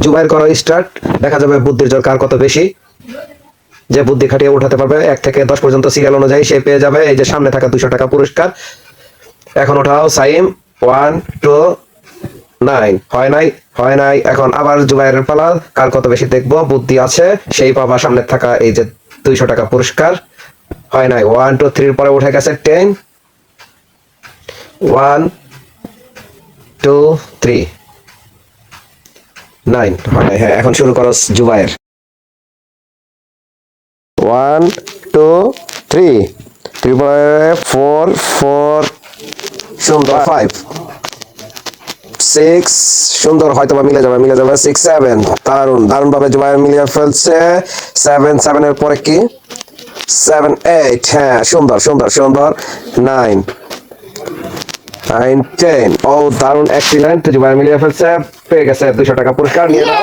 জুবাইর করো স্টার্ট, দেখা যাবে বুদ্ধির জোর কার কত বেশি। যে বুদ্ধি খাটিয়ে উঠাতে পারবে 1 থেকে 10 পর্যন্ত সিরিয়াল অনুযায়ী সে পেয়ে যাবে এই যে সামনে থাকা 200 টাকা পুরস্কার। এখন ওঠাও সাইম, 1 2 9, হয় নাই। এখন আবার জুবাইরের পালা, কার কত বেশি দেখবো, বুদ্ধি আছে সেই পাবা সামনে থাকা এই যে 200 টাকা পুরস্কার। হয় নাই, 1 2 3 পরে উঠে গেছে 10, 1 2 3 9, হয় নাই। হ্যাঁ, এখন শুরু করো জুবাইর। 1 2 3 3 পরে 4 4 সুন্দর, 5 6 সুন্দর, হয়তো বা মিলে যাবে 6 7, দারুণ ভাবে জুবাইর মিলিয়ে ফেলছে। 7 7 এর পরে কি, 7 8, হ্যাঁ সুন্দর 9 9 10, ও দারুণ এক্সিলেন্ট, জুবাইর মিলিয়ে ফেলছে, পেয়ে গেছে 200 টাকা পুরস্কার, নিয়ে নাও।